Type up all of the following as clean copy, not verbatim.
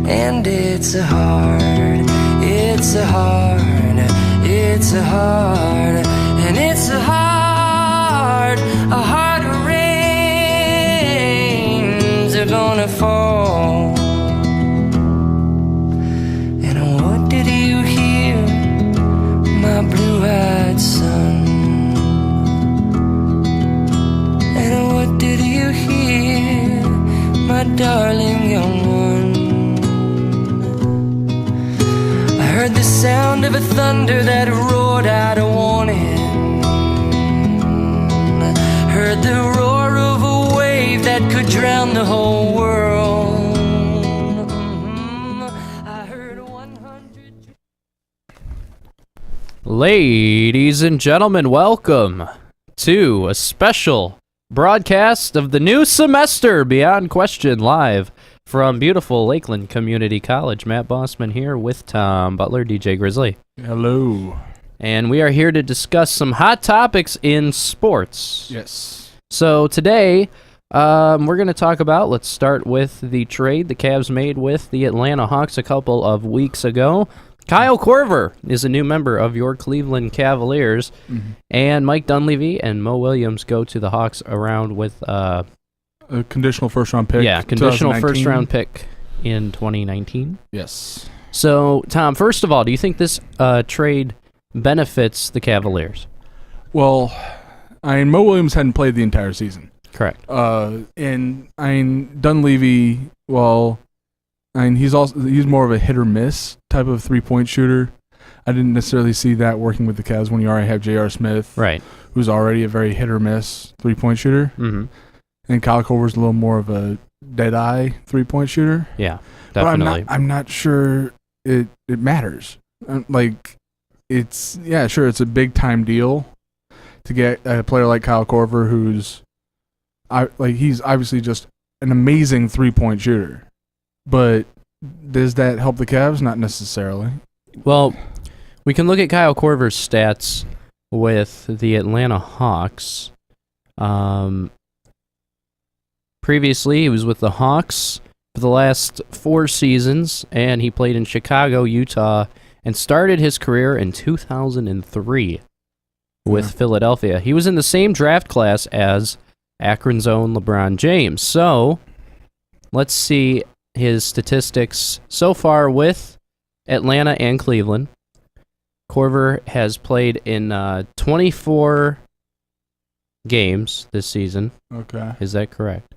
And it's a hard, and it's a hard, rains are gonna fall. And what did you hear, my blue-eyed son? And what did you hear, my darling young one? I heard the sound of a thunder that roared out a warning. I heard the roar of a wave that could drown the whole world. I heard 100. Ladies and gentlemen, welcome to a special broadcast of the new semester, Beyond Question, live from beautiful Lakeland Community College. Matt Bossman here with Tom Butler, DJ Grizzly. Hello. And we are here to discuss some hot topics in sports. Yes. So today, we're going to talk about, let's start with the trade the Cavs made with the Atlanta Hawks a couple of weeks ago. Kyle Korver is a new member of your Cleveland Cavaliers, and Mike Dunleavy and Mo Williams go to the Hawks around with a conditional first-round pick. Yeah, conditional first-round pick in 2019. Yes. So, Tom, first of all, do you think this trade benefits the Cavaliers? Well, Mo Williams hadn't played the entire season. Correct. And Dunleavy, well, he's more of a hit or miss type of three-point shooter. I didn't necessarily see that working with the Cavs when you already have J.R. Smith, right, who's already a very hit or miss three-point shooter. Mm-hmm. And Kyle Korver's a little more of a dead-eye three-point shooter. Yeah, definitely. But I'm not sure it matters. It's a big-time deal to get a player like Kyle Korver, who's he's obviously just an amazing three-point shooter. But does that help the Cavs? Not necessarily. Well, we can look at Kyle Korver's stats with the Atlanta Hawks. Previously, he was with the Hawks for the last 4 seasons, and he played in Chicago, Utah, and started his career in 2003 with Philadelphia. He was in the same draft class as Akron's own LeBron James. So, let's see his statistics so far with Atlanta and Cleveland. Korver has played in 24 games this season. Okay. Is that correct?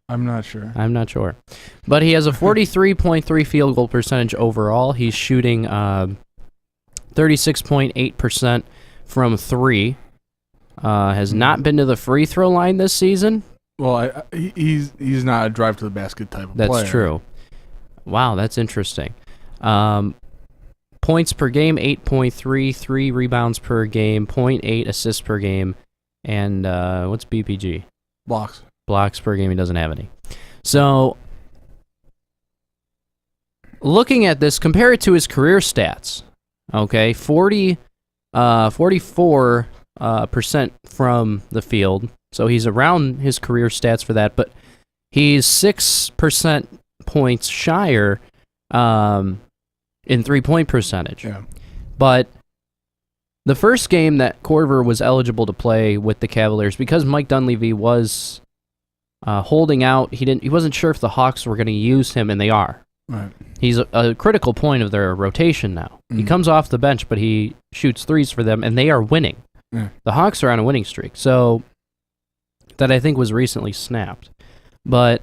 I'm not sure. I'm not sure. But he has a 43.3 field goal percentage overall. He's shooting 36.8% from 3. Has not been to the free throw line this season. Well, he's not a drive to the basket type of player. That's true. Wow, that's interesting. Points per game, 8.3, 3 rebounds per game, 0.8 assists per game, and what's BPG? Blocks per game, he doesn't have any. So, looking at this, compare it to his career stats. Okay, 44% from the field. So he's around his career stats for that, but he's 6% points shyer in 3-point percentage. Yeah. But the first game that Korver was eligible to play with the Cavaliers, because Mike Dunleavy was holding out, he wasn't sure if the Hawks were going to use him, and they are. Right. He's a critical point of their rotation now. Mm-hmm. He comes off the bench, but he shoots threes for them, and they are winning. Yeah. The Hawks are on a winning streak, so that I think was recently snapped. But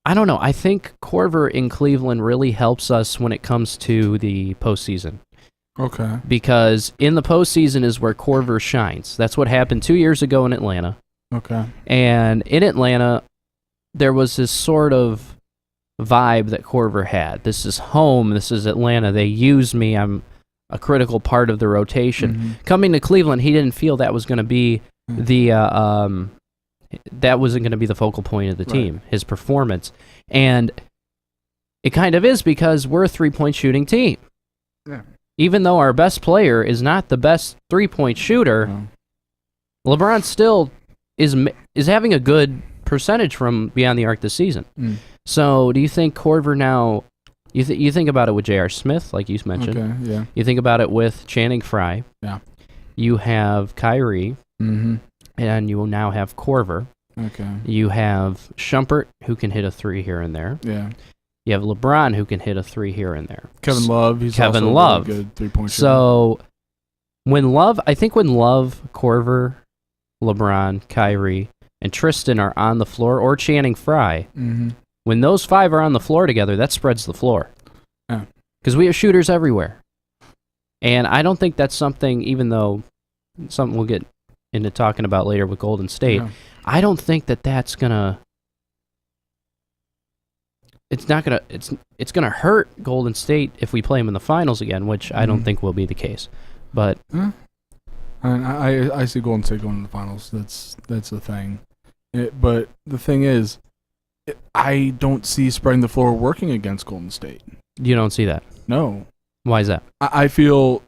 I don't know. I think Korver in Cleveland really helps us when it comes to the postseason. Okay. Because in the postseason is where Korver shines. That's what happened 2 years ago in Atlanta. Okay. And in Atlanta, there was this sort of vibe that Korver had. This is home. This is Atlanta. They use me. I'm a critical part of the rotation. Mm-hmm. Coming to Cleveland, he didn't feel that was going to be that wasn't going to be the focal point of the team, his performance. And it kind of is, because we're a three-point shooting team. Yeah. Even though our best player is not the best three-point shooter, LeBron still is having a good percentage from beyond the arc this season. Mm. So do you think Corver now? You think about it with J.R. Smith, like you mentioned. Okay, yeah. You think about it with Channing Frye. Yeah. You have Kyrie, Mm-hmm. and you will now have Corver. Okay. You have Shumpert, who can hit a 3 here and there. Yeah. You have LeBron, who can hit a 3 here and there. Kevin Love, he's Kevin also Love. a really good three-point shooter. So when Love, Corver, LeBron, Kyrie, and Tristan are on the floor, or Channing Frye, Mm-hmm. when those 5 are on the floor together, that spreads the floor. Yeah. Because we have shooters everywhere. And I don't think that's something, even though something we'll get into talking about later with Golden State, Yeah. I don't think that's gonna. It's not gonna. It's gonna hurt Golden State if we play them in the finals again, which I don't Mhm. think will be the case. But And I see Golden State going to the finals. That's the thing. But the thing is, I don't see spreading the floor working against Golden State. you don't see that. No, Why is that? I feel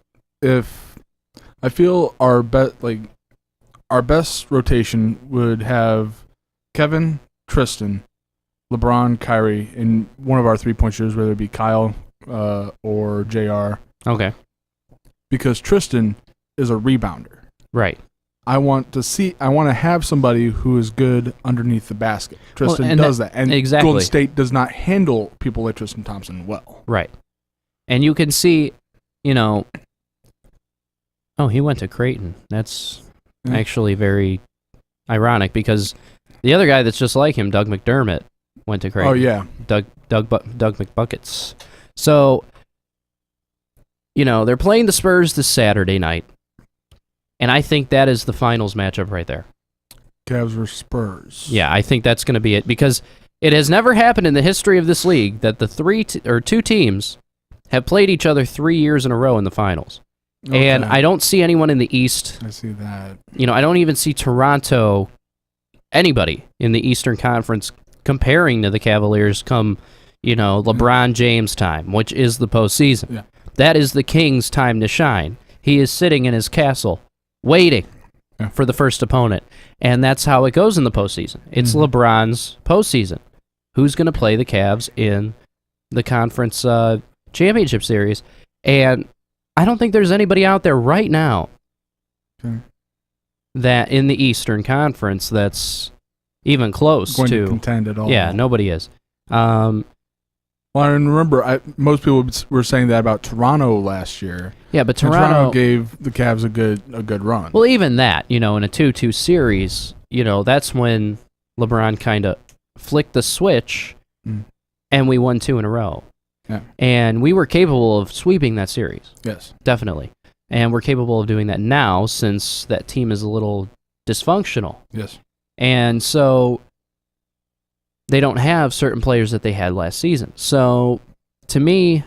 our best rotation would have Kevin, Tristan, LeBron, Kyrie, and one of our 3-point shooters, whether it be Kyle or JR, Okay. because Tristan is a rebounder. Right. I want to have somebody who is good underneath the basket. Tristan and does that. And exactly. Golden State does not handle people like Tristan Thompson well. Right. And you can see, oh, he went to Creighton. That's Yeah. actually very ironic because the other guy that's just like him, Doug McDermott, went to Creighton. Oh, yeah. Doug McBuckets. So, they're playing the Spurs this Saturday night, and I think that is the finals matchup right there. Cavs versus Spurs. Yeah, I think that's going to be it because it has never happened in the history of this league that the two teams have played each other 3 years in a row in the finals. Okay. And I don't see anyone in the East. I see that. I don't even see Toronto, anybody in the Eastern Conference comparing to the Cavaliers come, LeBron James time, which is the postseason. Yeah. That is the King's time to shine. He is sitting in his castle, waiting for the first opponent. And that's how it goes in the postseason. It's Mhm. LeBron's postseason. Who's going to play the Cavs in the conference championship series? And I don't think there's anybody out there right now that in the Eastern Conference that's even close Going to to contend at all. Yeah, nobody is. Well, I remember most people were saying that about Toronto last year. Yeah, but And Toronto gave the Cavs a good run. Well, even that, in a 2-2 series, that's when LeBron kind of flicked the switch and we won 2 in a row. Yeah. And we were capable of sweeping that series. Yes. Definitely. And we're capable of doing that now since that team is a little dysfunctional. Yes. And so they don't have certain players that they had last season. So to me,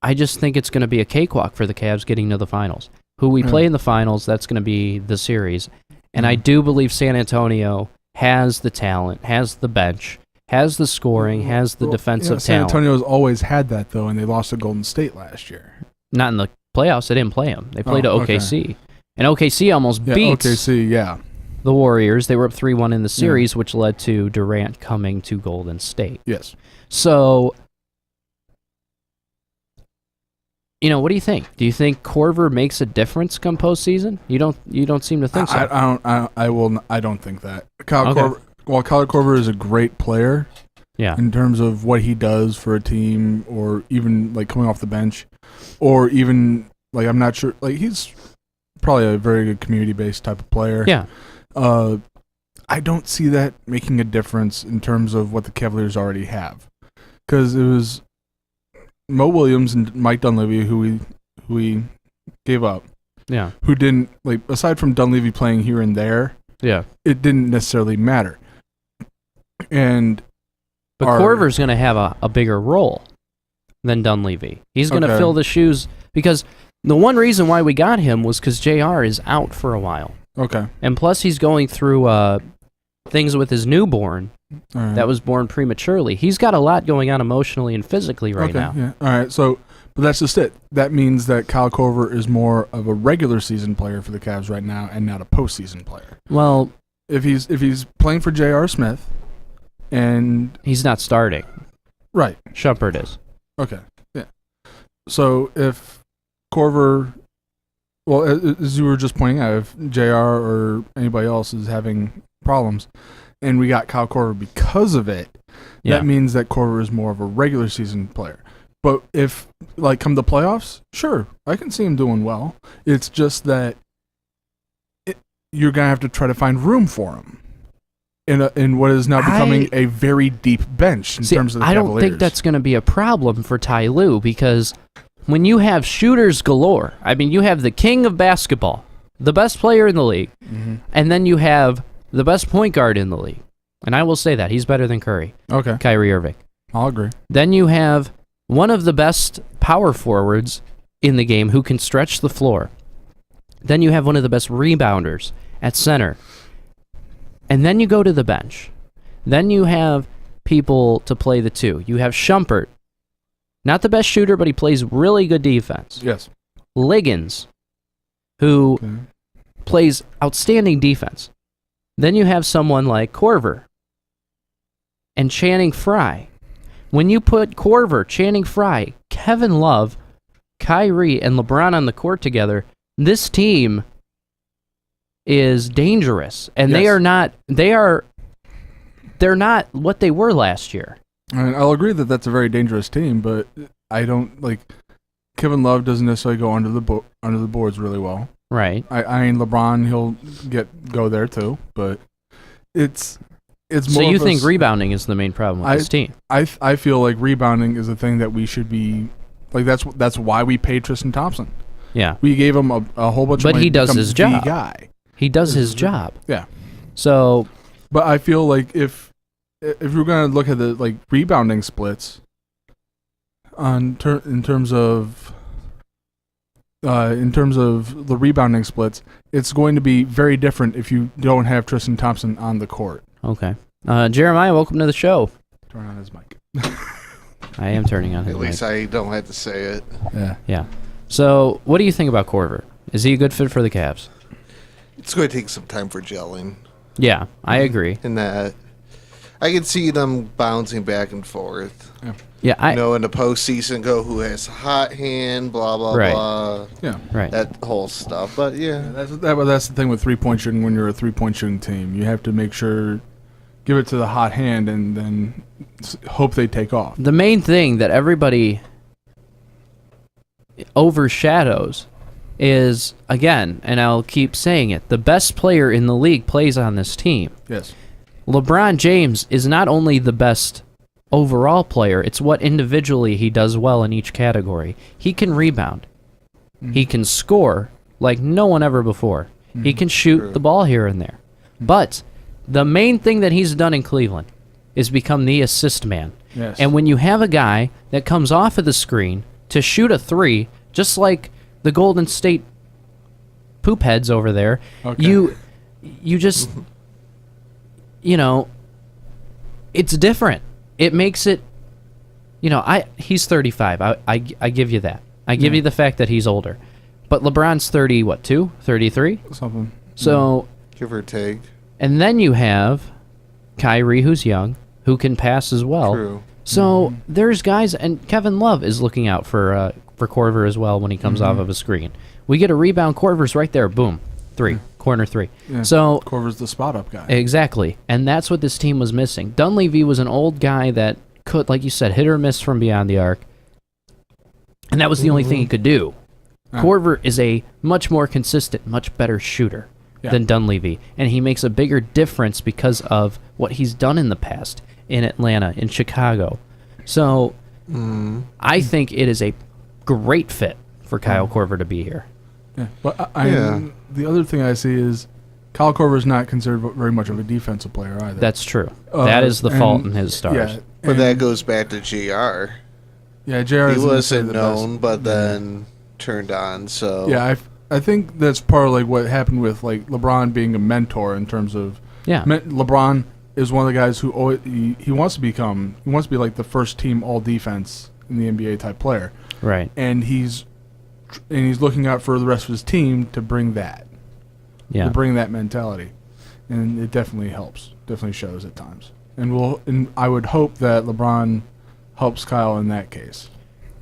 I just think it's going to be a cakewalk for the Cavs getting to the finals. Who we play in the finals, that's going to be the series. And I do believe San Antonio has the talent, has the bench, has the scoring, has the defensive San talent. Antonio's always had that, though, and they lost to Golden State last year. Not in the playoffs. They didn't play them. They played okay. OKC. And OKC almost Yeah, beats OKC, yeah. the Warriors. They were up 3-1 in the series, which led to Durant coming to Golden State. Yes. So, what do you think? Do you think Corver makes a difference come postseason? You don't seem to think so. I don't think that. Kyle Okay. Korver, while Kyle Korver is a great player Yeah. in terms of what he does for a team, or even like coming off the bench, or even like I'm not sure, like he's probably a very good community-based type of player. Yeah. I don't see that making a difference in terms of what the Cavaliers already have, because it was Mo Williams and Mike Dunleavy who we gave up. Yeah. Who didn't, like, aside from Dunleavy playing here and there, Yeah. it didn't necessarily matter. And But Corver's going to have a bigger role than Dunleavy. He's going to Okay. fill the shoes because the one reason why we got him was because JR is out for a while. okay, And plus he's going through things with his newborn all right. that was born prematurely. He's got a lot going on emotionally and physically right now. Yeah. All right. So, but that's just it. That means that Kyle Korver is more of a regular season player for the Cavs right now, and not a postseason player. Well, if he's playing for J.R. Smith, and He's not starting. right, Shumpert is. okay, yeah. So if Corver, well, as you were just pointing out, if J.R. or anybody else is having problems, and we got Kyle Corver because of it, Yeah. that means that Corver is more of a regular season player. But if, like, come the playoffs, sure, I can see him doing well. It's just that you're going to have to try to find room for him in what is now becoming a very deep bench in terms of the I Cavaliers. don't think that's going to be a problem for Ty Lue, because when you have shooters galore, I mean, you have the king of basketball, the best player in the league, and then you have the best point guard in the league. And I will say that. He's better than Curry, Okay, Kyrie Irving. I'll agree. Then you have one of the best power forwards in the game who can stretch the floor. Then you have one of the best rebounders at center. And then you go to the bench. Then you have people to play the two. You have Shumpert. Not the best shooter, but he plays really good defense. Yes. Liggins, who Okay. plays outstanding defense. Then you have someone like Corver and Channing Frye. When you put Corver, Channing Frye, Kevin Love, Kyrie, and LeBron on the court together, this team is dangerous. And Yes. they're not what they were last year. And I'll agree that that's a very dangerous team, but I don't like Kevin Love doesn't necessarily go under the boards really well. Right. I mean LeBron, he'll go there too, but it's So more. you of a think s- rebounding is the main problem with this team? I feel like rebounding is a thing that we should be like. That's why we paid Tristan Thompson. Yeah. We gave him a whole bunch. But of money he to does become his the job. guy. He does his job. Yeah, So, but I feel like if we're gonna look at the like rebounding splits, in terms of the rebounding splits, it's going to be very different if you don't have Tristan Thompson on the court. okay. Jeremiah, welcome to the show. Turn on his mic. I am turning on his At mic. least I don't have to say it. Yeah. Yeah. So, what do you think about Corver? Is he a good fit for the Cavs? It's going to take some time for gelling. Yeah, I agree. In that, I can see them bouncing back and forth. Yeah, In the postseason, go who has a hot hand, blah blah Right. blah, Yeah. right. that whole stuff. But yeah, That's the thing with 3-point shooting. When you're a 3-point shooting team, you have to make sure, give it to the hot hand, and then hope they take off. The main thing that everybody overshadows is, again, and I'll keep saying it, the best player in the league plays on this team. Yes. LeBron James is not only the best overall player, it's what individually he does well in each category. He can rebound. He can score like no one ever before. He can shoot True. the ball here and there. But the main thing that he's done in Cleveland is become the assist man. Yes. And when you have a guy that comes off of the screen to shoot a three, just like the Golden State poop heads over there, Okay. you just, it's different. It makes it, he's 35. I give you that. I give Yeah. you the fact that he's older. But LeBron's 2, 33? something. So, give or take. and then you have Kyrie, who's young, who can pass as well. True. So there's guys, and Kevin Love is looking out for Corver as well when he comes off of a screen. We get a rebound, Corver's right there, boom, corner three. Yeah. So Corver's the spot up guy. exactly, and that's what this team was missing. Dunleavy was an old guy that could, like you said, hit or miss from beyond the arc, and that was the only thing he could do. Ah. Corver is a much more consistent, much better shooter Yeah. than Dunleavy, and he makes a bigger difference because of what he's done in the past in Atlanta, in Chicago. So I think it is a great fit for Kyle Korver to be here. Yeah. But Yeah. the other thing I see is Kyle Korver is not considered very much of a defensive player either. That's true. That is the fault in his stars. Yeah, But that goes back to JR. yeah, JR He isn't necessarily wasn't the known, best. but then turned on. So Yeah, I think that's part of like what happened with like LeBron being a mentor in terms of Yeah. LeBron is one of the guys who always, he wants to be like the first team all defense in the NBA type player, Right. and he's looking out for the rest of his team to bring that Yeah. mentality, and it definitely helps. Definitely shows at times. And I would hope that LeBron helps Kyle in that case.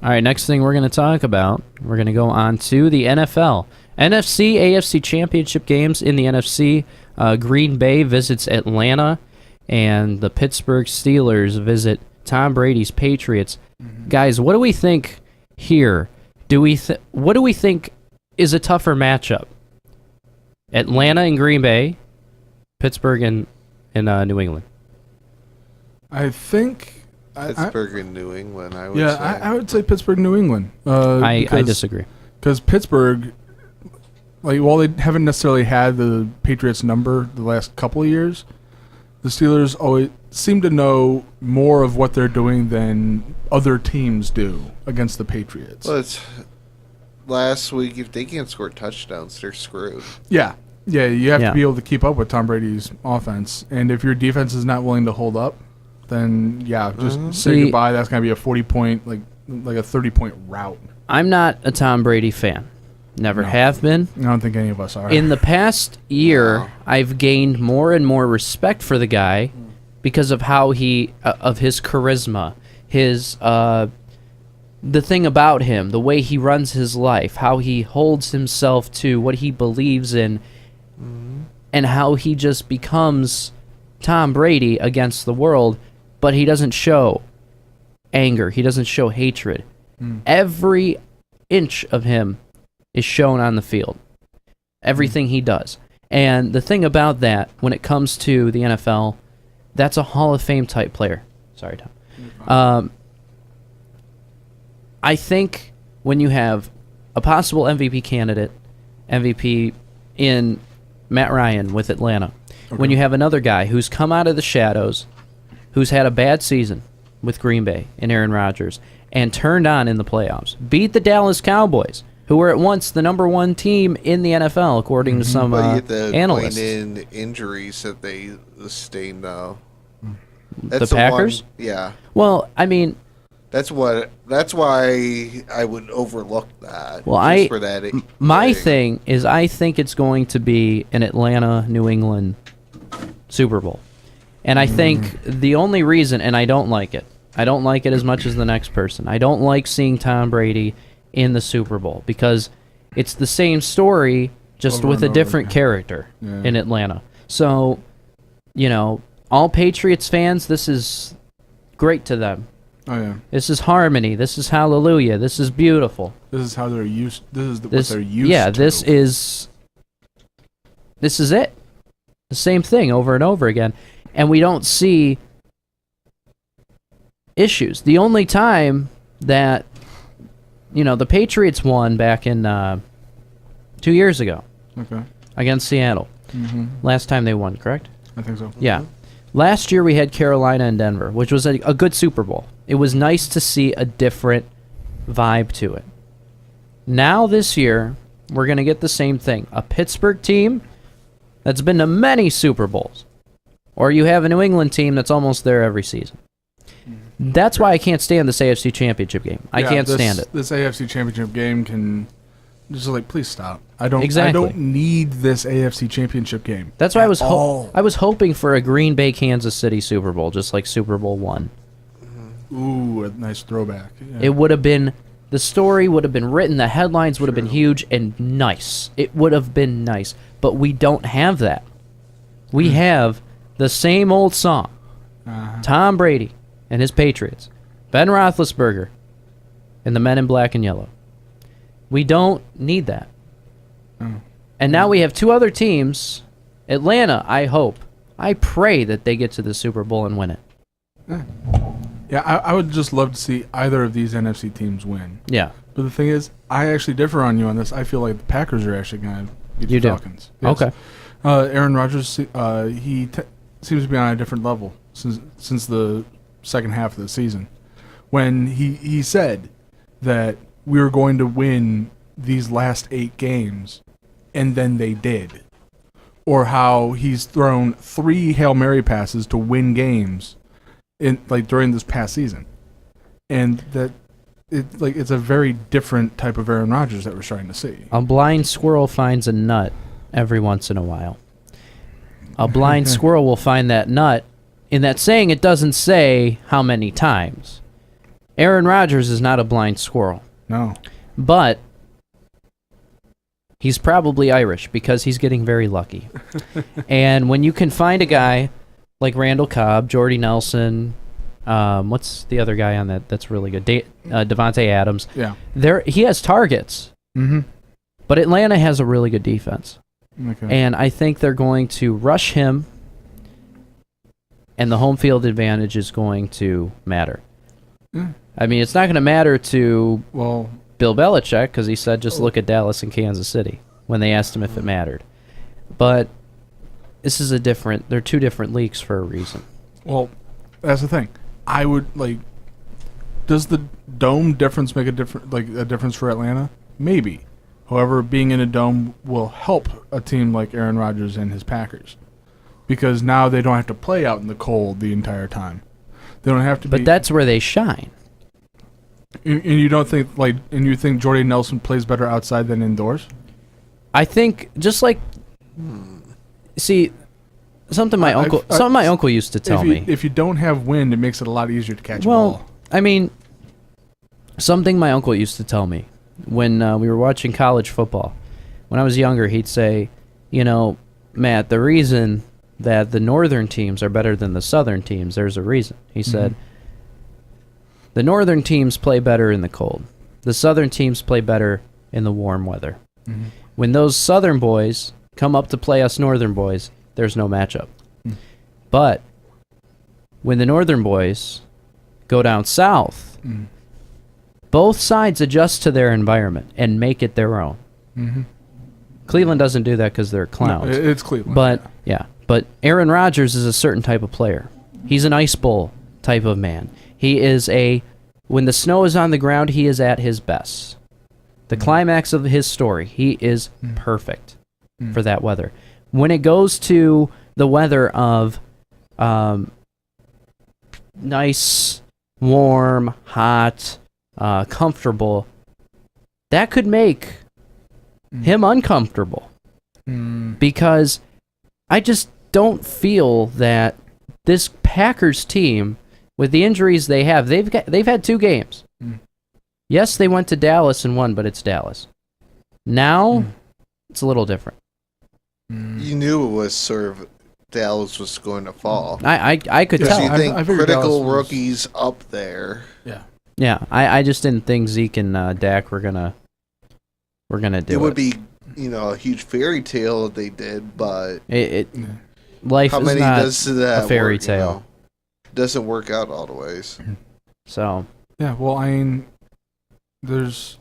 All right, next thing we're going to talk about, we're going to go on to the NFL. NFC, AFC championship games in the NFC. Green Bay visits Atlanta, and the Pittsburgh Steelers visit Tom Brady's Patriots. Guys, what do we think here? What do we think is a tougher matchup? Atlanta and Green Bay, Pittsburgh and New England. I think Pittsburgh and New England, I would yeah, say. I would say Pittsburgh, New England. I disagree. Because Pittsburgh, like, while they haven't necessarily had the Patriots number the last couple of years, the Steelers always seem to know more of what they're doing than other teams do against the Patriots. Well, it's last week, if they can't score touchdowns, they're screwed. Yeah, you have to be able to keep up with Tom Brady's offense. And if your defense is not willing to hold up, then, just say goodbye. That's going to be a 40-point, like a 30-point rout. I'm not a Tom Brady fan. Never have been. I don't think any of us are. In the past year, I've gained more and more respect for the guy because of how of his charisma, his the thing about him, the way he runs his life, how he holds himself to what he believes in, and how he just becomes Tom Brady against the world, but he doesn't show anger. He doesn't show hatred. Every inch of him is shown on the field. Everything he does. And the thing about that, when it comes to the NFL, that's a Hall of Fame type player. Sorry, Tom. I think when you have a possible MVP candidate, MVP in Matt Ryan with Atlanta, when you have another guy who's come out of the shadows, who's had a bad season with Green Bay and Aaron Rodgers, and turned on in the playoffs, beat the Dallas Cowboys, who were at once the number one team in the NFL, according to some But you get the analysts. in injuries that they sustained, though. The Packers? Yeah. Well, I mean, That's why I would overlook that. Well, just for that my thing is I think it's going to be an Atlanta, New England Super Bowl. And I think the only reason, and I don't like it as much as the next person. I don't like seeing Tom Brady in the Super Bowl because it's the same story, just Over with and a different over. character Yeah. in Atlanta. So, all Patriots fans, this is great to them. Oh yeah, This is harmony. This is hallelujah. This is beautiful. this is how they're used. What This, they're used yeah, to. this is it. The same thing over and over again, and we don't see issues. The only time that the Patriots won back in 2 years ago Okay. against Seattle. Last time they won, correct? I think so. Yeah. Last year we had Carolina and Denver, which was a good Super Bowl. It was nice to see a different vibe to it. Now this year, we're going to get the same thing. A Pittsburgh team that's been to many Super Bowls. Or you have a New England team that's almost there every season. That's why I can't stand this AFC Championship game. I can't stand it. This AFC Championship game can just please stop. I don't Exactly. need this AFC Championship game. That's why at all. I was hoping for a Green Bay Kansas City Super Bowl, just like Super Bowl 1. Ooh, a nice throwback. Yeah. It would have been, the story would have been written, the headlines would have been huge and nice. It would have been nice. But we don't have that. We have the same old song. Tom Brady and his Patriots. Ben Roethlisberger and the men in black and yellow. We don't need that. And now we have two other teams. Atlanta, I pray that they get to the Super Bowl and win it. Yeah, I would just love to see either of these NFC teams win. Yeah. But the thing is, I actually differ on you on this. I feel like the Packers are actually going to beat You the do? Falcons. Yes. Okay. Aaron Rodgers, seems to be on a different level since the second half of the season, when he said that we were going to win these last 8 games, and then they did. Or how he's thrown 3 Hail Mary passes to win games during this past season, and that it's a very different type of Aaron Rodgers that we're starting to see. A blind squirrel finds a nut every once in a while. A blind squirrel will find that nut. In that saying, it doesn't say how many times. Aaron Rodgers is not a blind squirrel. No. But he's probably Irish because he's getting very lucky. And when you can find a guy like Randall Cobb, Jordy Nelson, what's the other guy on that's really good? Devontae Adams. Yeah. He has targets. Mm-hmm. But Atlanta has a really good defense. Okay. And I think they're going to rush him, and the home field advantage is going to matter. Mm. I mean, it's not going to matter to Well, Bill Belichick because he said just look at Dallas and Kansas City when they asked him if it mattered. But this is they're two different leagues for a reason. well, that's the thing. I would does the dome difference make a difference for Atlanta? Maybe. However, being in a dome will help a team like Aaron Rodgers and his Packers, because now they don't have to play out in the cold the entire time. They don't have to. But that's where they shine. And you don't think and you think Jordy Nelson plays better outside than indoors? I think just like see something my uncle used to tell me. If you don't have wind, it makes it a lot easier to catch a Well, ball. I mean, something my uncle used to tell me when we were watching college football. When I was younger, he'd say, Matt, the reason that the northern teams are better than the southern teams, there's a reason. He said, the northern teams play better in the cold. The southern teams play better in the warm weather. Mm-hmm. When those southern boys come up to play us northern boys, there's no matchup. But when the northern boys go down south, both sides adjust to their environment and make it their own. Mm-hmm. Cleveland doesn't do that because they're clowns. No, it's Cleveland. But but Aaron Rodgers is a certain type of player. He's an ice bowl type of man. He is when the snow is on the ground, he is at his best. The climax of his story, he is perfect for that weather. When it goes to the weather of nice, warm, hot, comfortable, that could make him uncomfortable. Because I just don't feel that this Packers team, with the injuries they have, they've had 2 games. Yes, they went to Dallas and won, but it's Dallas. Now, it's a little different. You knew it was sort of Dallas was going to fall. I could Because tell. you think I figured critical Dallas was- rookies up there. Yeah, I just didn't think Zeke and Dak were gonna do it. It would be, a huge fairy tale if they did, but Life how is many not does that a fairy work, tale. Doesn't work out all the ways. So Yeah, well, I mean, there's.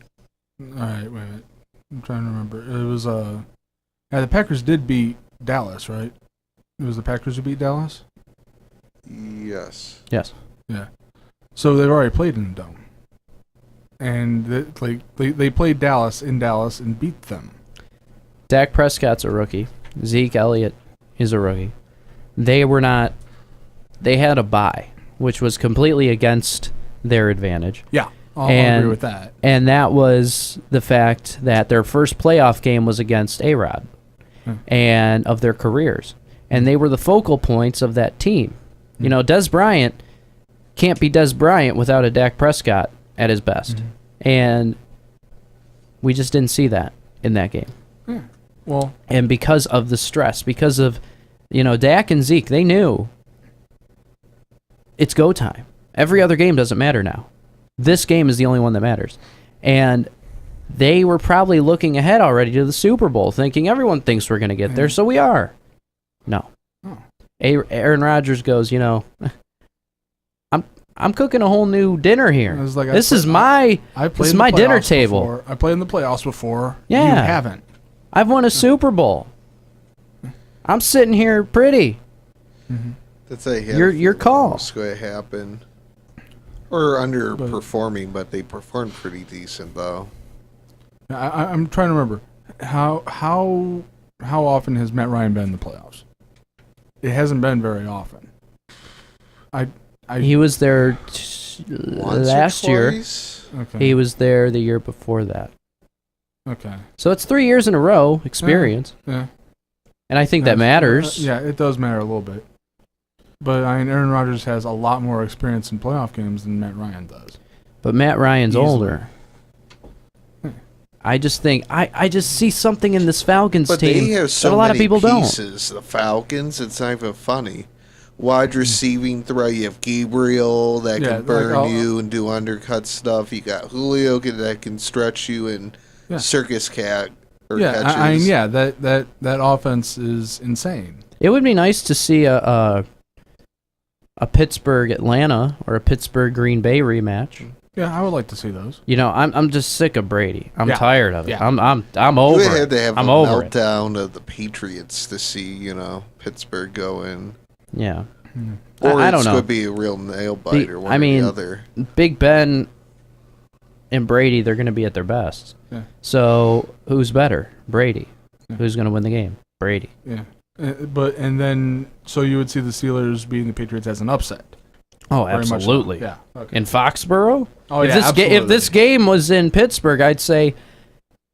All right, wait a minute. I'm trying to remember. It was the Packers did beat Dallas, right? It was the Packers who beat Dallas. Yes. yes, Yeah. So they've already played in the dome, and they played Dallas in Dallas and beat them. Dak Prescott's a rookie. Zeke Elliott is a rookie. They were not. They had a bye, which was completely against their advantage. Yeah, I'll And- agree with that. And that was the fact that their first playoff game was against A-Rod and of their careers. And they were the focal points of that team. Des Bryant can't be Des Bryant without a Dak Prescott at his best. And we just didn't see that in that game. Well, And because of the stress, because of, Dak and Zeke, they knew it's go time. Every other game doesn't matter now. This game is the only one that matters. And they were probably looking ahead already to the Super Bowl, thinking everyone thinks we're going to get there, so we are. No. Oh. Aaron Rodgers goes, I'm cooking a whole new dinner here. It's like This is my dinner table. Before. I played in the playoffs before. Yeah. You haven't. I've won a Super Bowl. I'm sitting here pretty. That's a Your call. What's going to happen? Or underperforming, but they performed pretty decent though. I'm trying to remember how often has Matt Ryan been in the playoffs? It hasn't been very often. He was there Once or last year. twice? Okay. He was there the year before that. Okay. So it's 3 years in a row experience. Yeah. And I think that matters. Yeah, it does matter a little bit. But I mean, Aaron Rodgers has a lot more experience in playoff games than Matt Ryan does. But Matt Ryan's Easily. older. I just think I just see something in this Falcons But team they have so that a lot many of people pieces. The Falcons, it's not even funny. Wide receiving threat, you have Gabriel that Yeah, can like, burn you and do undercut stuff. You got Julio that can stretch you and Yeah. circus cat or Yeah, catches. I mean, yeah, that offense is insane. don't. It would be nice to see a Pittsburgh Atlanta or a Pittsburgh Green Bay rematch. Yeah, I would like to see those. You know, I'm just sick of Brady. I'm Yeah. tired of it. Yeah. I'm You over would it. have to have I'm a over it. meltdown of the Patriots to see, Pittsburgh go in. Yeah. Or I don't it's know. going to be a real nail biter, one I or mean, the other. Big Ben and Brady, they're going to be at their best. Yeah. So who's better? Brady. Yeah. Who's going to win the game? Brady. Yeah, so you would see the Steelers beating the Patriots as an upset. Oh, Very much so. absolutely. Yeah. Okay. In Foxborough? Oh if yeah, this absolutely. if this game was in Pittsburgh, I'd say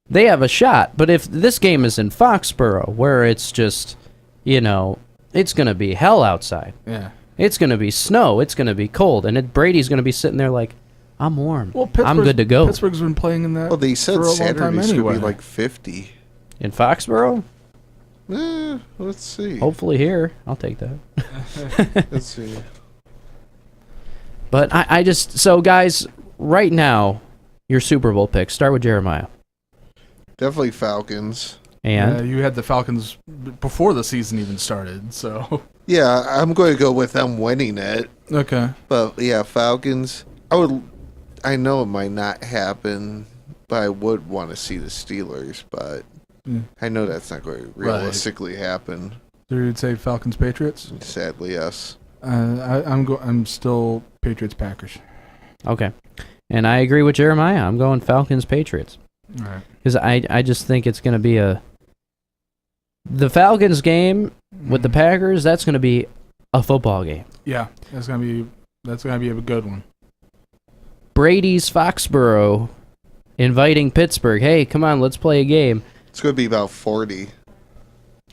they have a shot. But if this game is in Foxborough, where it's just, it's going to be hell outside. Yeah. It's going to be snow. It's going to be cold. And Brady's going to be sitting there like, I'm warm. Well, I'm good to go. Pittsburgh's been playing in that. Well, they said for a long time Saturday's going anyway. to be like 50. In Foxborough? Let's see. Hopefully here. I'll take that. Let's see. But I just, so guys, right now, your Super Bowl picks. Start with Jeremiah. Definitely Falcons. And you had the Falcons before the season even started, so. Yeah, I'm going to go with them winning it. Okay. But yeah, Falcons. I know it might not happen, but I would want to see the Steelers. But I know that's not going to realistically happen. So you'd say Falcons Patriots? Sadly, yes. I'm still Patriots Packers. okay. And I agree with Jeremiah. I'm going Falcons Patriots. All right. Because I just think it's going to be the Falcons game with the Packers, that's going to be a football game. Yeah, that's gonna be a good one. Brady's Foxborough inviting Pittsburgh. Hey, come on, let's play a game. It's going to be about 40.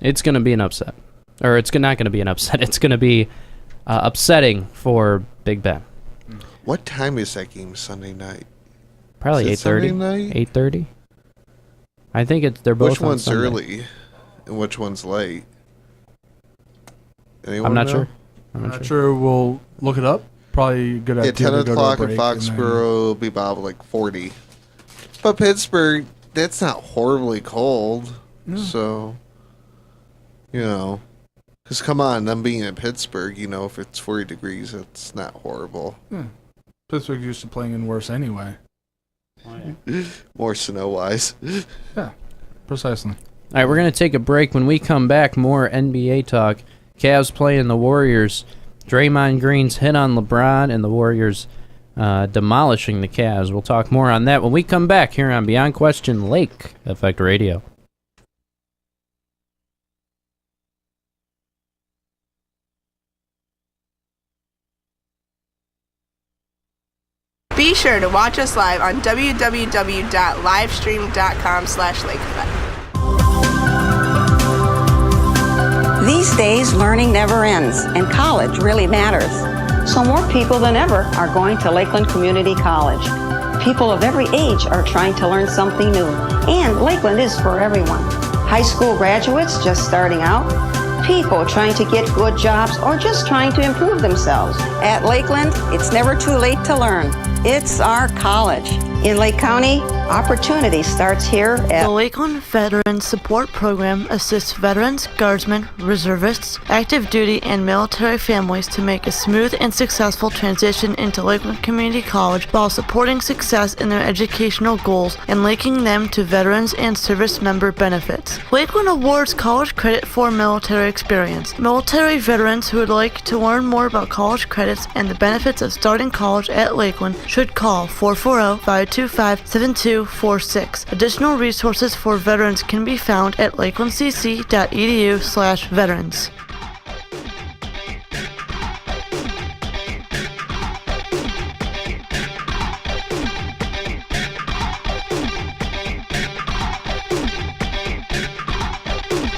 It's going to be an upset. Or it's not going to be an upset. It's going to be upsetting for Big Ben. What time is that game Sunday night? Probably Is it Sunday 8:30. night? 8:30. I think they're both Which on one's Sunday. early and which one's late? Anyone I'm not know? sure. I'm not sure. We'll look it up. Probably a good idea. Yeah, 10 to go to a o'clock in break and then- Foxborough will be about like 40. But Pittsburgh, that's not horribly cold. No. So, because come on, them being in Pittsburgh, if it's 40 degrees, it's not horrible. Yeah. Pittsburgh's used to playing in worse anyway. More snow-wise. Precisely. All right, we're going to take a break. When we come back, more NBA talk. Cavs playing the Warriors. Draymond Green's hit on LeBron, and the Warriors demolishing the Cavs. We'll talk more on that when we come back here on Beyond Question Lake Effect Radio. Be sure to watch us live on www.livestream.com/lakeeffect. These days, learning never ends, and college really matters. So more people than ever are going to Lakeland Community College. People of every age are trying to learn something new, and Lakeland is for everyone. High school graduates just starting out, people trying to get good jobs, or just trying to improve themselves. At Lakeland, it's never too late to learn. It's our college. In Lake County, opportunity starts here The at Lakeland Veterans Support Program assists veterans, guardsmen, reservists, active duty, and military families to make a smooth and successful transition into Lakeland Community College while supporting success in their educational goals and linking them to veterans and service member benefits. Lakeland awards college credit for military experience. Military veterans who would like to learn more about college credits and the benefits of starting college at Lakeland should call 440-525-7246. Additional resources for veterans can be found at lakelandcc.edu/veterans.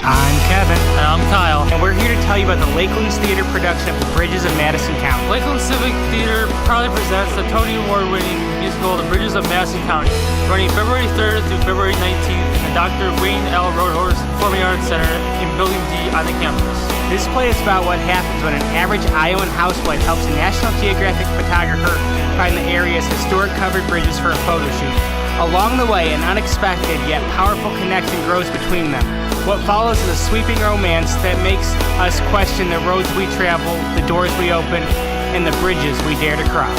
I'm Kevin. And I'm Kyle. And we're here to tell you about the Lakelands Theater production of The Bridges of Madison County. Lakeland Civic Theater proudly presents the Tony Award-winning musical The Bridges of Madison County, running February 3rd through February 19th in the Dr. Wayne L. Roadhorse Performing Arts Center in Building D on the campus. This play is about what happens when an average Iowan housewife helps a National Geographic photographer find the area's historic covered bridges for a photo shoot. Along the way, an unexpected yet powerful connection grows between them. What follows is a sweeping romance that makes us question the roads we travel, the doors we open, and the bridges we dare to cross.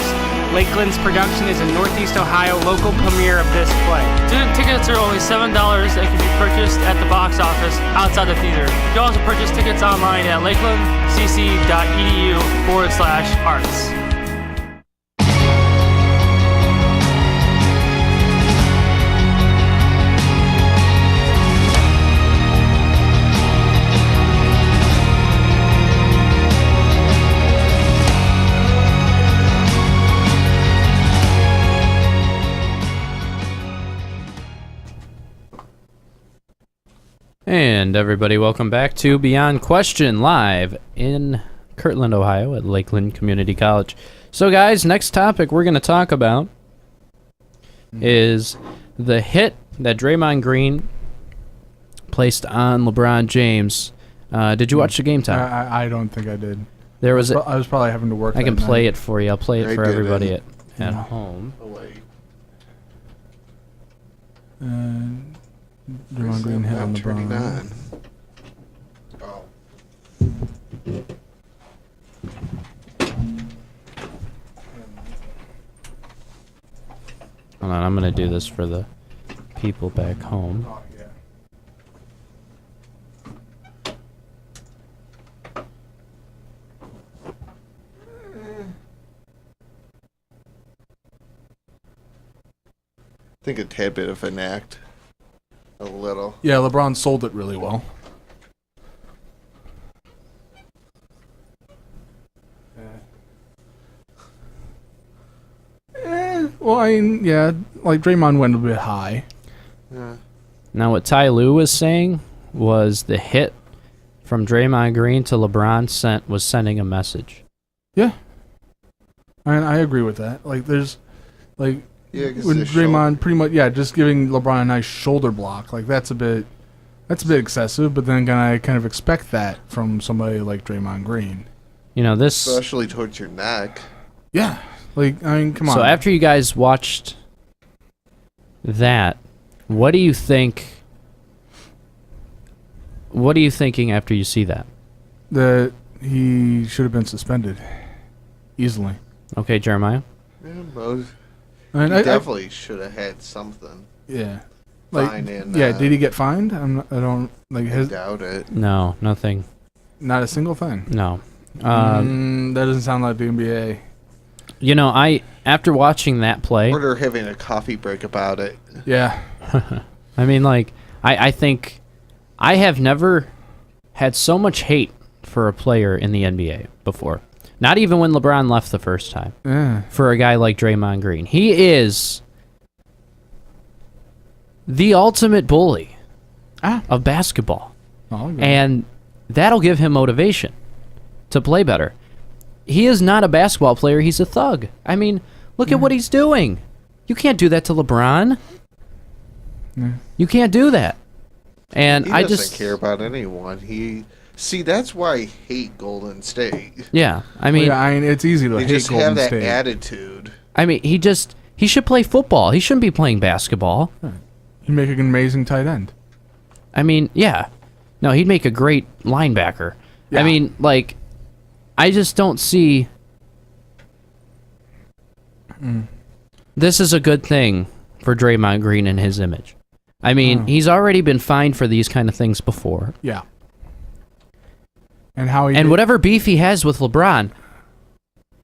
Lakeland's production is a Northeast Ohio local premiere of this play. Student tickets are only $7 and can be purchased at the box office outside the theater. You can also purchase tickets online at lakelandcc.edu/arts. And everybody, welcome back to Beyond Question live in Kirtland, Ohio at Lakeland Community College. So guys, next topic we're going to talk about is the hit that Draymond Green placed on LeBron James. Did you watch the game, Tom? I don't think I did. There was I was probably having to work. I can that play night. it for you. I'll play it I for everybody didn't. at home. Draymond Green hit on Turning LeBron. on. Oh. Hold on, I'm going to do this for the people back home. Oh, yeah. I think a tad bit of an act. A little. Yeah, LeBron sold it really well. Well, I mean, yeah, like Draymond went a bit high. Yeah. Now, what Ty Lue was saying was the hit from Draymond Green to LeBron was sending a message. Yeah, I agree with that. Like, there's, like, Yeah, 'cause when the Draymond pretty much, yeah, just giving LeBron a nice shoulder block, like that's a bit excessive. But then again, I kind of expect that from somebody like Draymond Green. You know, this... Especially towards your neck. Yeah, like, I mean, come on. So after you guys watched that, what do you think... What are you thinking after you see that? That he should have been suspended easily. Okay, Jeremiah? Yeah, most, And he definitely should have had something. yeah. Like, Fine and, yeah, did he get fined? I don't like I his. doubt it. No, nothing. Not a single thing. No. That doesn't sound like the NBA. You know, after watching that play... Or they're having a coffee break about it. Yeah. I mean, like, I think I have never had so much hate for a player in the NBA before. Not even when LeBron left the first time. Yeah. For a guy like Draymond Green. He is the ultimate bully of basketball. Oh, okay. And that'll give him motivation to play better. He is not a basketball player. He's a thug. I mean, look at what he's doing. You can't do that to LeBron. You can't do that. And He I doesn't just care about anyone. See, that's why I hate Golden State. Yeah, I mean, it's easy to They hate just Golden have that State. attitude. I mean, he should play football. He shouldn't be playing basketball. He'd make an amazing tight end. I mean, yeah. No, he'd make a great linebacker. Yeah. I mean, like, I just don't see. This is a good thing for Draymond Green and his image. I mean, he's already been fined for these kind of things before. Yeah. And how he And did- whatever beef he has with LeBron,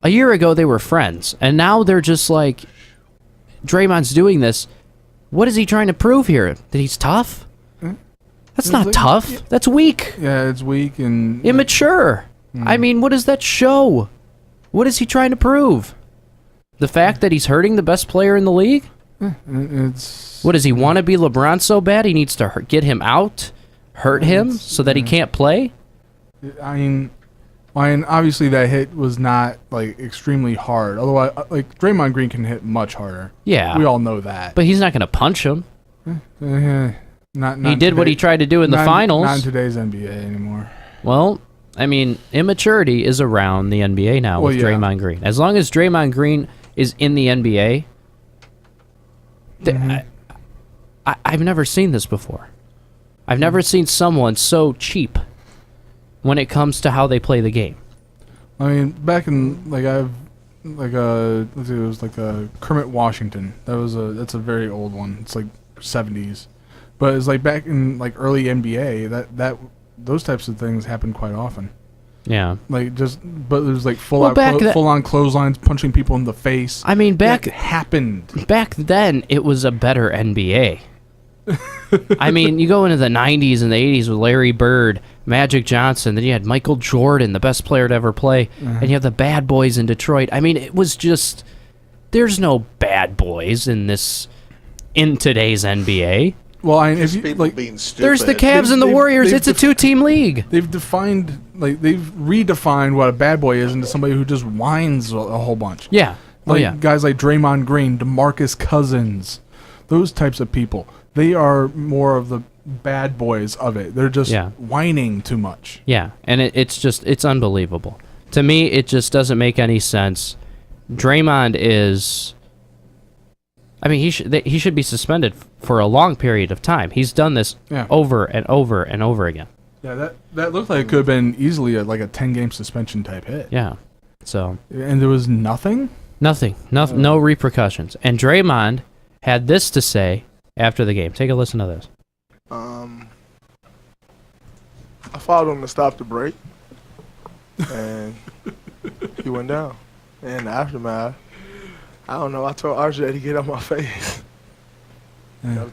a year ago they were friends, and now they're just like, Draymond's doing this. What is he trying to prove here? That he's tough? That's It's not like- tough. That's weak. Yeah, it's weak and Immature. I mean, what does that show? What is he trying to prove? The fact that he's hurting the best player in the league? It's What does he want to be LeBron so bad he needs to get him out hurt him so that he can't play? I mean, obviously that hit was not like extremely hard. Otherwise, like Draymond Green can hit much harder. Yeah, we all know that. But he's not going to punch him. Not he did what he tried to do in the finals. Not in today's NBA anymore. Well, I mean, immaturity is around the NBA now with Draymond Green. As long as Draymond Green is in the NBA, I've never seen this before. I've never seen someone so cheap when it comes to how they play the game. I mean, back in let's see, it was like a Kermit Washington. That's a very old one. It's like 70s, but it's like back in like early NBA that those types of things happen quite often. Yeah, like but there's like full on clotheslines, punching people in the face. I mean, that happened back then. It was a better NBA. I mean, you go into the 90s and the 80s with Larry Bird, Magic Johnson, then you had Michael Jordan, the best player to ever play, and you have the bad boys in Detroit. I mean, it was just, there's no bad boys in today's NBA. Well, if you, like, being stupid. There's the Cavs and the Warriors. It's a two-team league. They've redefined what a bad boy is into somebody who just whines a whole bunch. Yeah. Guys like Draymond Green, DeMarcus Cousins, those types of people. They are more of the bad boys of it. They're just whining too much. Yeah, and it's unbelievable. To me, it just doesn't make any sense. Draymond is... I mean, he should be suspended for a long period of time. He's done this over and over and over again. Yeah, that looked like it could have been easily like a 10-game suspension type hit. Yeah, so... And there was nothing? Nothing. No repercussions. And Draymond had this to say after the game. Take a listen to this. I followed him to stop the break, and he went down. And in the aftermath, I don't know, I told RJ to get out my face. I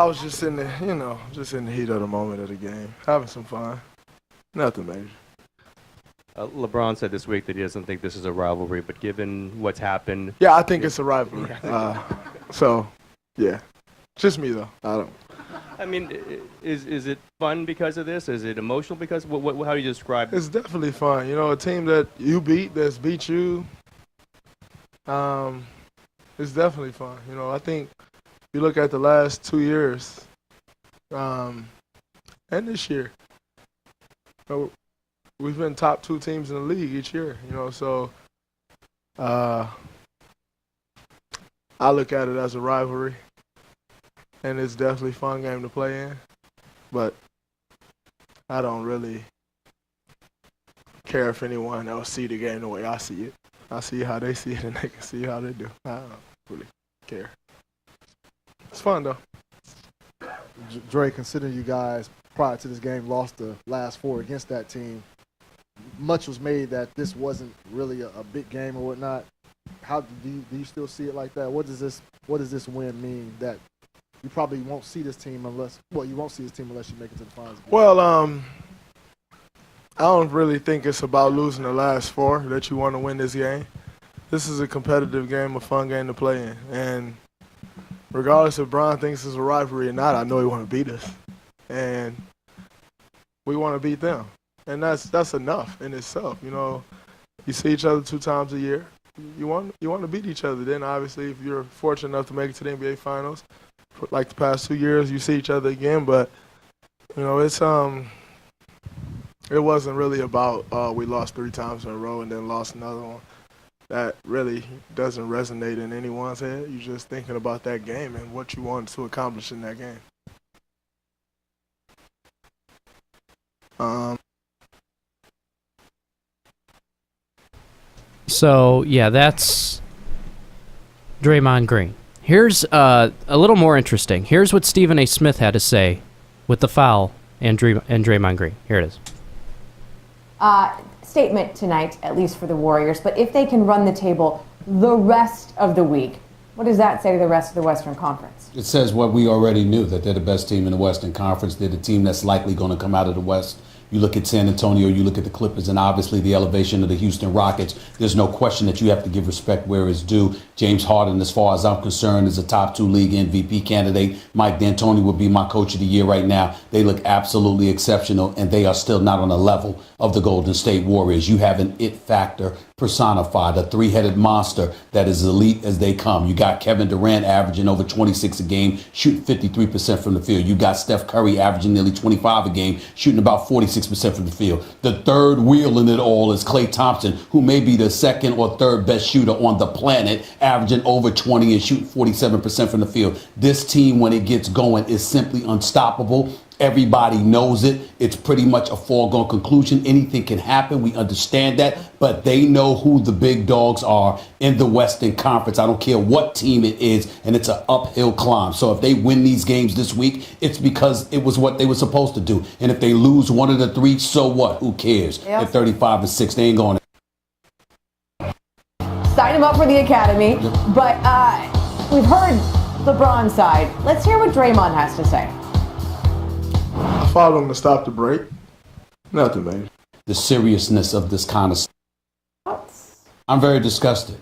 was just in the, just in the heat of the moment of the game, having some fun. Nothing major. LeBron said this week that he doesn't think this is a rivalry, but given what's happened... Yeah, I think it's a rivalry. So, yeah. Just me, though. I don't... I mean, is it fun because of this? Is it emotional because how do you describe it? It's definitely fun. A team that you beat, that's beat you, it's definitely fun. I think you look at the last 2 years and this year, we've been top 2 teams in the league each year, so I look at it as a rivalry, and it's definitely a fun game to play in, but I don't really care if anyone else see the game the way I see it. I see how they see it, and they can see how they do. I don't really care. It's fun, though. Dre, considering you guys, prior to this game, lost the last 4 against that team, much was made that this wasn't really a big game or whatnot. How do you still see it like that? What does this win mean that you probably won't see this team unless you make it to the finals? Well, I don't really think it's about losing the last 4 that you want to win this game. This is a competitive game, a fun game to play in, and regardless if Bron thinks it's a rivalry or not, I know he want to beat us, and we want to beat them. And that's enough in itself. You see each other 2 times a year. You want to beat each other. Then obviously, if you're fortunate enough to make it to the NBA Finals, like the past 2 years, you see each other again. But it's it wasn't really about we lost 3 times in a row and then lost another one. That really doesn't resonate in anyone's head. You're just thinking about that game and what you want to accomplish in that game. So, yeah, that's Draymond Green. Here's a little more interesting. Here's what Stephen A. Smith had to say with the foul and Draymond Green. Here it is. Statement tonight, at least for the Warriors, but if they can run the table the rest of the week, what does that say to the rest of the Western Conference? It says what we already knew, that they're the best team in the Western Conference. They're the team that's likely going to come out of the West You look at San Antonio, you look at the Clippers, and obviously the elevation of the Houston Rockets. There's no question that you have to give respect where it's due. James Harden, as far as I'm concerned, is a top 2 league MVP candidate. Mike D'Antoni would be my coach of the year right now. They look absolutely exceptional, and they are still not on the level of the Golden State Warriors. You have an it factor personified, a 3-headed monster that is elite as they come. You got Kevin Durant averaging over 26 a game, shooting 53% from the field. You got Steph Curry averaging nearly 25 a game, shooting about 46% from the field. The third wheel in it all is Klay Thompson, who may be the second or third best shooter on the planet, averaging over 20 and shooting 47% from the field. This team, when it gets going, is simply unstoppable. Everybody knows it. It's pretty much a foregone conclusion. Anything can happen. We understand that. But they know who the big dogs are in the Western Conference. I don't care what team it is, and it's an uphill climb. So if they win these games this week, it's because it was what they were supposed to do. And if they lose one of the 3, so what? Who cares? Yep. At 35-6, they ain't going to. Sign him up for the academy. Yep. But we've heard LeBron's side. Let's hear what Draymond has to say. I followed him to stop the break. Nothing, man. The seriousness of this kind of stuff. I'm very disgusted,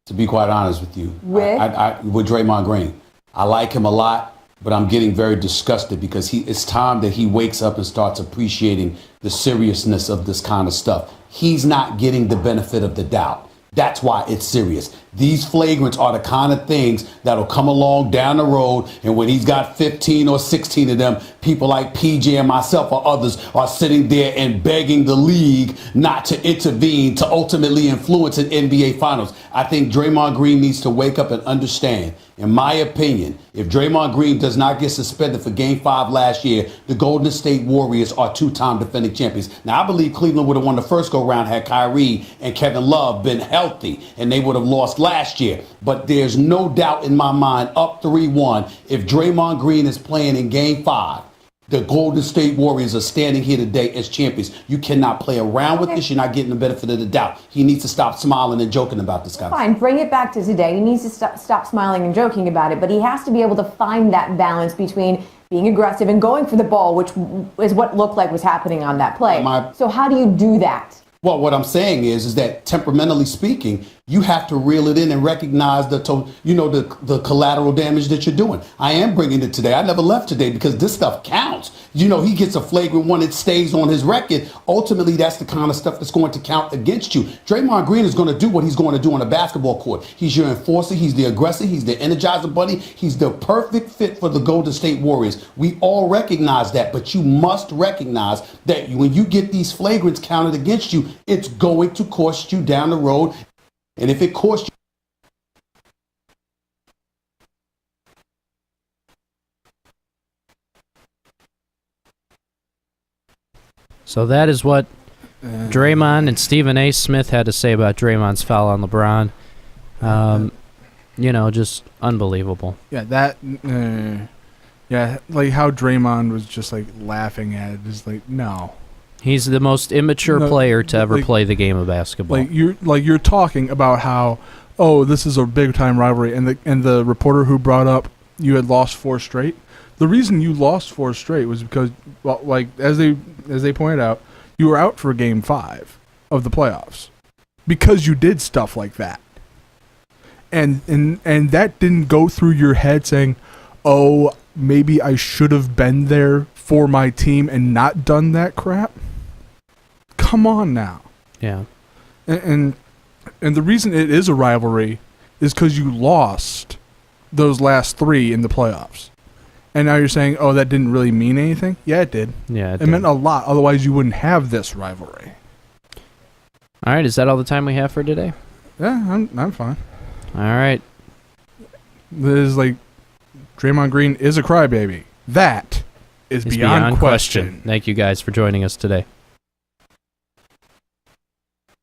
to be quite honest with you. With Draymond Green. I like him a lot, but I'm getting very disgusted because it's time that he wakes up and starts appreciating the seriousness of this kind of stuff. He's not getting the benefit of the doubt. That's why it's serious. These flagrants are the kind of things that'll come along down the road, and when he's got 15 or 16 of them, people like PJ and myself or others are sitting there and begging the league not to intervene to ultimately influence an NBA Finals. I think Draymond Green needs to wake up and understand. In my opinion, if Draymond Green does not get suspended for Game 5 last year, the Golden State Warriors are 2-time defending champions. Now, I believe Cleveland would have won the first go-round had Kyrie and Kevin Love been healthy, and they would have lost last year. But there's no doubt in my mind, up 3-1, if Draymond Green is playing in Game 5, the Golden State Warriors are standing here today as champions. You cannot play around with this. You're not getting the benefit of the doubt. He needs to stop smiling and joking about this kind of stuff. Fine, bring it back to today. He needs to stop smiling and joking about it, but he has to be able to find that balance between being aggressive and going for the ball, which is what looked like was happening on that play. So how do you do that? Well, what I'm saying is that temperamentally speaking, you have to reel it in and recognize the collateral damage that you're doing. I am bringing it today. I never left today because this stuff counts. He gets a flagrant one, it stays on his record. Ultimately, that's the kind of stuff that's going to count against you. Draymond Green is going to do what he's going to do on a basketball court. He's your enforcer. He's the aggressor. He's the energizer bunny. He's the perfect fit for the Golden State Warriors. We all recognize that, but you must recognize that when you get these flagrants counted against you, it's going to cost you down the road. And if it costs you, so that is what Draymond and Stephen A. Smith had to say about Draymond's foul on LeBron. Just unbelievable. Yeah, like how Draymond was just like laughing at it. Is like, no. He's the most immature player to ever play the game of basketball. You're talking about how, this is a big time rivalry, and the reporter who brought up you had lost 4 straight. The reason you lost 4 straight was because, as they pointed out, you were out for Game 5 of the playoffs because you did stuff like that, and that didn't go through your head saying, maybe I should have been there for my team and not done that crap. Come on now. Yeah. And the reason it is a rivalry is because you lost those last 3 in the playoffs. And now you're saying, that didn't really mean anything? Yeah, it did. Yeah, it meant a lot. Otherwise, you wouldn't have this rivalry. All right, is that all the time we have for today? Yeah, I'm fine. All right. This is like Draymond Green is a crybaby. That is beyond question. Thank you guys for joining us today.